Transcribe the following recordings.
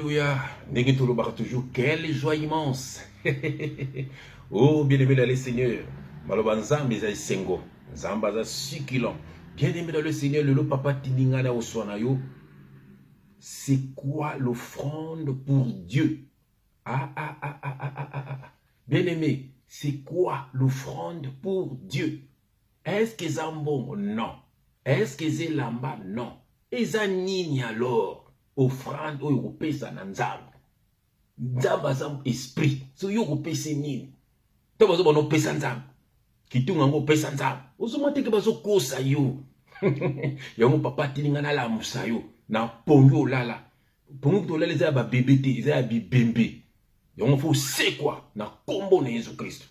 Alléluia. Ndenge tolobaka toujours, quelle joie immense. Oh, bien-aimé dans le Seigneur. Maloba nzambe za esengo. Nzamba za succulent. Bien-aimé dans le Seigneur, le papa tininga na oswana yo. C'est quoi l'offrande pour Dieu? Bien-aimé, c'est quoi l'offrande pour Dieu? Est-ce que Zambon? Non. Est-ce que Zelamba? Non. Et Zanini alors? Offrande oyo kopesa na nzambe. Nzambe aza esprit. So yo kopesa nini? To bazo bono pesa nzambe. Kitunga ngo pesa nzambe. Ozoma teke bazo kosa yo. Yango papa tininga na lamusa yo. Na pongo lala. Pongo to lala za ba bébé te, za bi bembe. Yango faut c'est quoi? Na kombo na Jésus Christ.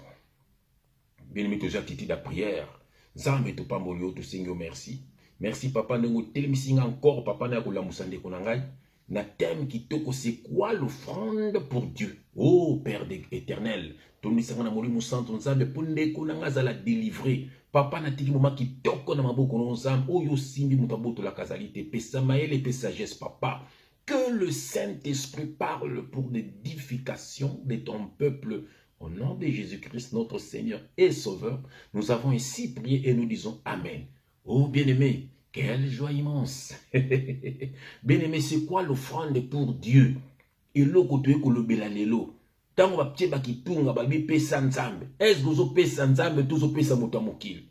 Bien-aimé, toujours attitude de prière. Nzambe to pamboli yo to Seigneur merci. Merci papa ndongo telemisinga encore papa na ko lamusande ko nangai. Na thème qui toko c'est quoi l'offrande pour Dieu? Oh Père éternel, ton nisanga na molimo santo nzambe ponde ko nanga za la délivrer. Papa na tiki moma qui toko na maboko no nzambe oyo simbi mutaboto la kazalité pesa maele pe sagesse papa. Que le Saint-Esprit parle pour l'édification de ton peuple. Au nom de Jésus-Christ, notre Seigneur et Sauveur, nous avons ici prié et nous disons Amen. Oh bien-aimé, quelle joie immense. Bien-aimé, c'est quoi l'offrande pour Dieu? Et l'eau que tu es le belalelo. Tant va ptie bakitunga babi pesa nzambe. Est-ce que vous pesa nzambe tous pesa motamokil?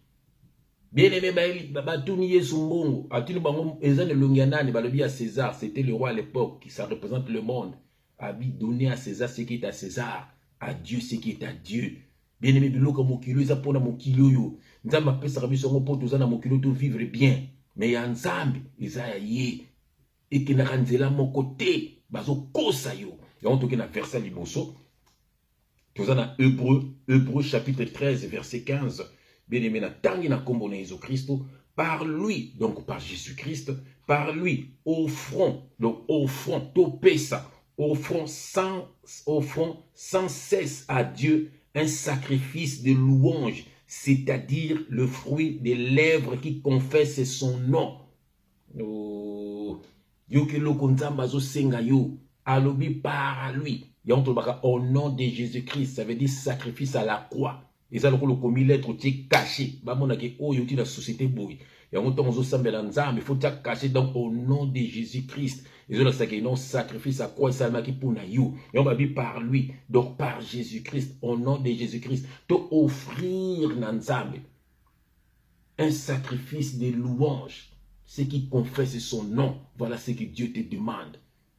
Bien-aimé, batuni yesu mbongo. Atuni bango ezane longianani balobi à César, c'était le roi à l'époque qui ça représente le monde. Abi donné à César ce qui est à César, à Dieu ce qui est à Dieu. Bien-aimé, biloka mokilo eza pona mokilo yo. Nzamba pesa biso ngo po tozana mokilo to vivre bien. Mais ya nzambe eza ya ye. Et que na kanzela moko te bazo kosa yo. Ya on toke na verset liboso. Tozana Hébreu chapitre 13 verset 15. Bien-aimé, na tangi na kombo na Jésus Christ, par lui, donc par Jésus-Christ, par lui, offrons, donc offrons, topesa, offrons sans cesse à Dieu un sacrifice de louange, c'est-à-dire le fruit des lèvres qui confessent son nom. Oh, yo ke loko nzamba zo senga yo, alobi par lui, au nom de Jésus-Christ, ça veut dire sacrifice à la croix. Et ça, le commis lettre qui est caché. Bah, mon aké, oh, il y a la société boy. Et en temps, on se semble dans l'âme, il faut cacher donc au nom de Jésus-Christ. Et ça, c'est non sacrifice à quoi ça m'a qui pour naïou. Et on va dire par lui, donc par Jésus-Christ, au nom de Jésus-Christ, te offrir l'ensemble un sacrifice de louange. Ce qui confesse son nom, voilà ce que Dieu te demande.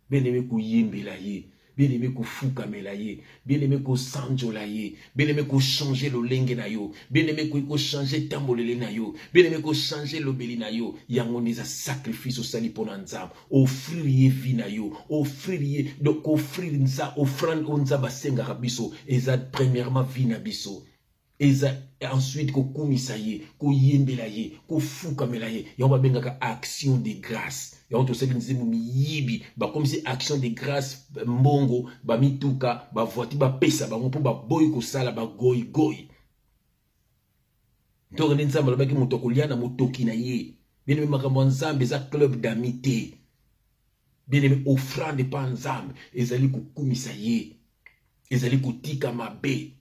Bien-aimé, kouyembelaye. Bien-aimé ko fuka melaye, bien-aimé ko sanjo laye, bien-aimé ko changer le lenge na yo, bien-aimé ko changer tambolele na yo, bien-aimé ko changer le beli na yo, yango neza sacrifice au sali pona nzamba, offrir ye vie na yo, offrir ye, donc offrir nza, offrande onza basenga kabiso, eza premièrement vie na biso. Et ensuite, ko kumisa ye, ko yembela ye, ko fukamela ye, ya on va benga action de grâce. Ya on to seki nzimu miyibi, ba comme si action de grâce mbongo, ba mituka, ba voiti ba pesa, ba ngopo ba boy ko sala ba goy goy. Donc nzamba ba ki mutoko liana mutoki na ye. Bien aimé makambo nzambe za club d'amitié. Bien aimé offrande pa nzambe, ezali ko kumisa ye. Ezali ko tika mabe.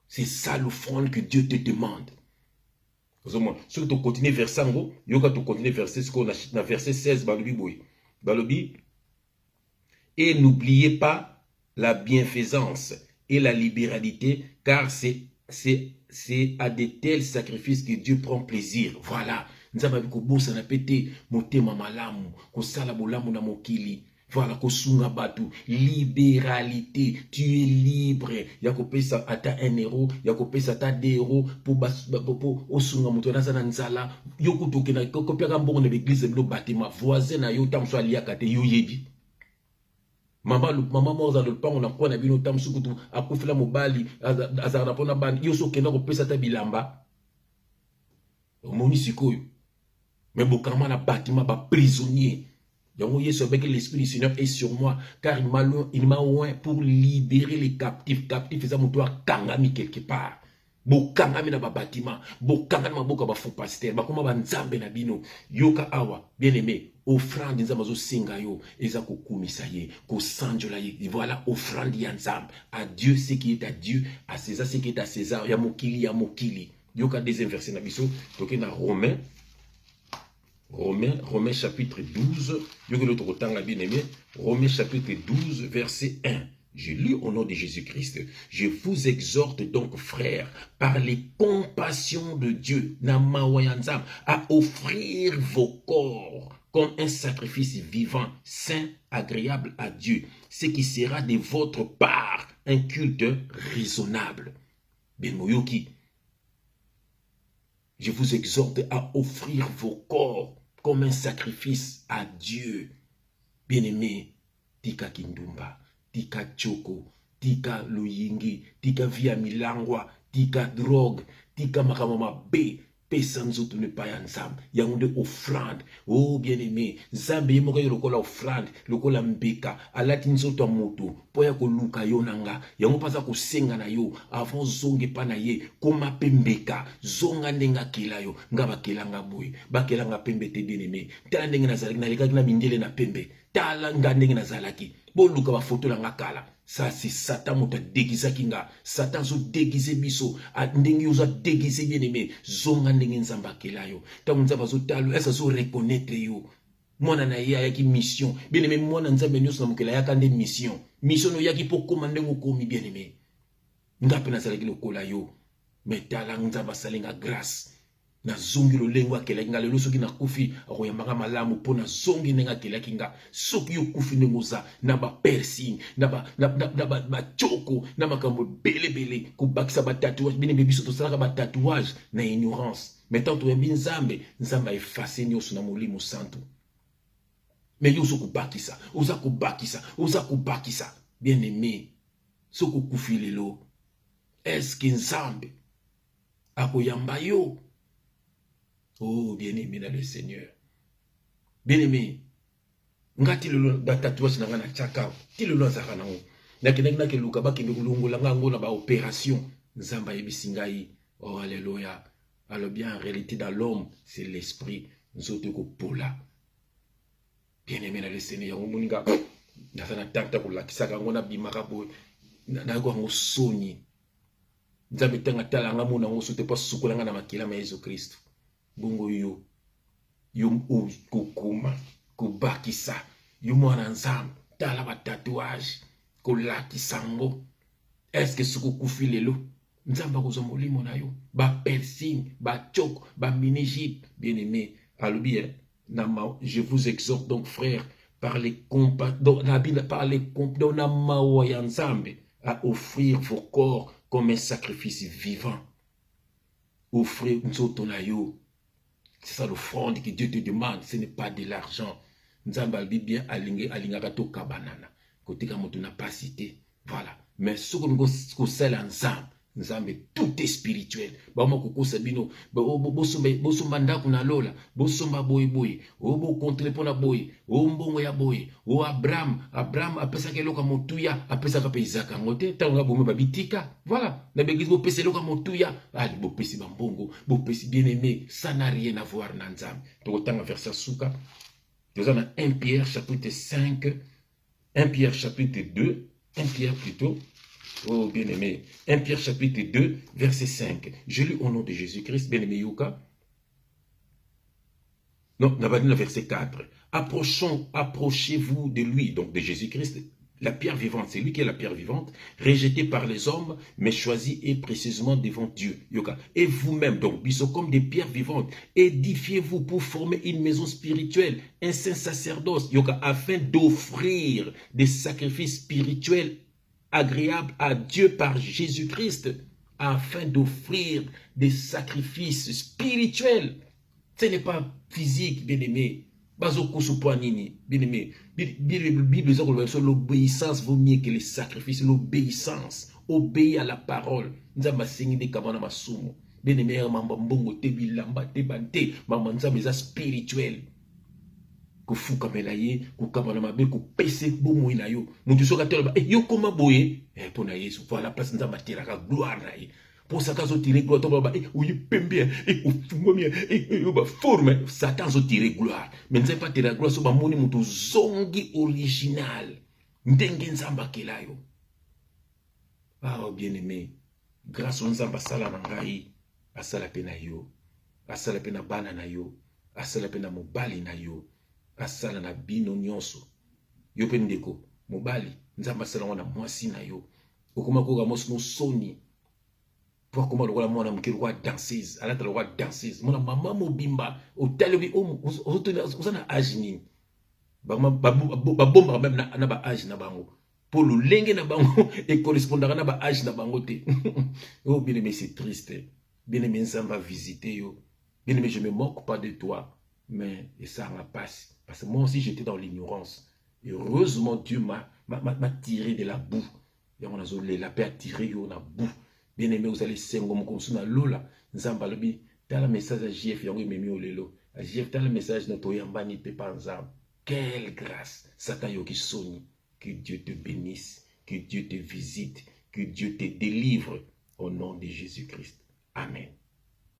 C'est ça l'offrande que Dieu te demande. Si tu continues verset, tu continues verset 16, Balobi. Et n'oubliez pas la bienfaisance et la libéralité, car c'est à de tels sacrifices que Dieu prend plaisir. Voilà. Nous avons bossa na pété, motema malamu, ko sala bolamu na mokili. Voilà, kosunga batu, libéralité, tu es libre. Yako pesa ata 1 euro, yako pesa ata 2 euros pour osunga moto na sana nzala. Yoko toke na kopia ka mbongo na l'église no bâtiment voisin na yo tam so aliaka te yo yebi. Mama moza le pango na kwa na bino tam sukutu akufela mobali azara pona bandi yo so kenda ko pesa ta bilamba. Omoni sikoyo. Mais bokama na bâtiment ba prisonnier. Donc, l'Esprit du Seigneur est sur moi, car il m'a oint pour libérer les captifs. Captifs, ils ont kangami quelque part. Bo kangami na ba bâtiment, bo kangami maboka ba faux pasteur, ba koma ba nzambe na bino. Yoka awa, bien aimé, offrande nzambe azosenga yo eza kokumisa ye kosanjola ye. Voilà offrande ya nzambe à Dieu ce qui est à Dieu, à César ce qui est à César. Ya mokili ya mokili. Yoka deuxième verset na biso toke na Romains chapitre 12. Yoka l'autre otanga bien aimé. Romains chapitre 12 verset 1. Je lis au nom de Jésus-Christ. Je vous exhorte donc, frères, par les compassions de Dieu, à offrir vos corps comme un sacrifice vivant, saint, agréable à Dieu, ce qui sera de votre part un culte raisonnable. Benmoyoki, je vous exhorte à offrir vos corps comme un sacrifice à Dieu. Bien-aimé, tika kindumba. Tika choko, tika luyingi, tika via milangwa, tika drogue, tika makamama be, pesa nzoto ne pa ya nzambe, yango offrande. Oh bien-aimé, nzambe yemoko lokola offrande, lokola mbeka, alati nzoto moto, po ya koluka yo nanga, yango pasa kosenga na yo, avant zonge pa na ye, koma pembeka, zonga ndenga kila yo, nga bakelanga boy, bakelanga pembe te bien-aimé, tala ndenge nazalaki na lekaki na mindele na pembe, tala nga ndenge nazalaki. Boluka ba photo la ngakala. Ça c'est Satan mota déguisé kinga. Satan zo déguisé biso. A ndenge yo zo déguisé bien aimé. Zonga ndenge nzamba kelayo. Ta nzamba zo talo esa zo reconnaître yo. Mwana na ya ki mission. Bien aimé mwana nzamba nyo so mokela ya kande mission. Mission no yaki po komande ngo komi bien aimé. Ngape na sala ki lokola yo. Metala nzamba salinga grâce. Na zongi lo lengwa kelaki nga lelo soki na kufi akoyambanga malamu po na zongi nenga kelaki nga soki yo kufi nengoza na ba piercing na ba choko na makambo bele kubakisa ba tatouage bine bebiso to salaka ba tatouage na ignorance mais tant to yembi nzambe effacer nyoso na molimo santo mais yo soku bakisa oza kubakisa bien aimé soku kufi lelo est-ce que nzambe akoyamba yo? Oh, bien-aimé dans le Seigneur. Bien-aimé. Ngati le da tatouage na ngana chaka. Ti le lonza na ngo. Na kenekna ke luka ba ke ngulungu la ngo na ba opération. Nzamba yebisingai. Oh, alléluia. Alors bien en réalité dans l'homme, c'est l'esprit. Nzoto ko pola. Bien-aimé dans le Seigneur. Ngomuninga. Na sana tanta ko lakisaka ngona bimaka bo. Na ko ngo soni. Nzambe tanga tala nga mona ngo sote pa sukola nga na makila ma Yesu Kristo. Bongo yo kukuma kubakisa yo mwana nzambe tala ba tatouage kolakisa ngo. Est-ce que suku kufi lelo nzamba ko molimo na yo ba piercing ba choko ba minijip bien aimé alobie nama. Je vous exhorte donc frères par les à offrir vos corps comme un sacrifice vivant. Offrir nzoto na yo. C'est ça l'offrande que Dieu te demande. Ce n'est pas de l'argent. Nzamba albi bien alingaka to kabanana. Côté ka moto na pas cité. Voilà. Mais ce qu'on sait nzamba, nzamba tout est spirituel. Ba mo ko sabino, ba bosomba ndako na lola, bosomba boy. O bo contre pona boy, o mbongo ya boy. O Abraham apesa ke loka motuya, apesa ka peizaka ngote, tanga bomo babitika. Voilà. Na begis bo pesa loka motuya, ali bo pesi ba mbongo, bo pesi bien-aimé, ça n'a rien à voir na nzamba. To tanga verset suka. Nous avons 1 Pierre chapitre 5, 1 Pierre chapitre 2, 1 Pierre plutôt. Oh, bien-aimé. 1 Pierre chapitre 2, verset 5. Je lis au nom de Jésus-Christ, bien-aimé Yuka. Non, on va dire le verset 4. Approchez-vous de lui, donc de Jésus-Christ, la pierre vivante. C'est lui qui est la pierre vivante, rejetée par les hommes, mais choisie et précisément devant Dieu. Yuka. Et vous-même, donc, biso comme des pierres vivantes, édifiez-vous pour former une maison spirituelle, un saint sacerdoce, Yuka, afin d'offrir des sacrifices spirituels agréable à Dieu par Jésus-Christ, afin d'offrir des sacrifices spirituels. Ce n'est pas physique, bien-aimé. Bien-aimé. Bible, l'obéissance vaut mieux que les sacrifices. L'obéissance. Obéir à la parole. Bien-aimé, spirituel. Kufuka melaye kukamana mabe kupese bomo inayo mutu soka telo yo koma boye pona Yesu voilà place nzamba teraka gloire na ye Pour Satan zo tirer gloire, toi oui pembia, au fumomia, ba forme, Satan zo tirer gloire. Mais ne pas tirer gloire, so ba moni muto zongi original. Ndenge nzamba kelayo. Ah, bien-aimé, grâce au nzamba sala na ngai, asala pe na yo, asala pe na bana na yo, asala pe na mobali na yo, asala na bino nyonso. Yo pe ndeko, mobali, nzamba sala wana mwasi na yo. Okoma koka mosi no soni. Pour comment le roi mwana mke roi danseuse, ala ta roi danseuse. Mona mama mobimba, o talebi o ozana âge nini. Ba bomba même na ba âge na bango. Pour le lenge na bango et correspondra na ba âge na bango te. Oh bien aimé, c'est triste. Bien aimé, ça va visiter yo. Bien aimé, je me moque pas de toi, mais ça m'a passe parce que moi aussi j'étais dans l'ignorance. Heureusement Dieu m'a tiré de la boue. Et on a la paix a tiré yo na boue. Bien aimé, vous allez sengo mo konsuna lola. Nzamba lobi, t'as message à JF yango memi olelo. À JF t'as le message na toyamba ni pe panzam. Quelle grâce. Satan yoki soni. Que Dieu te bénisse, que Dieu te visite, que Dieu te délivre au nom de Jésus-Christ. Amen.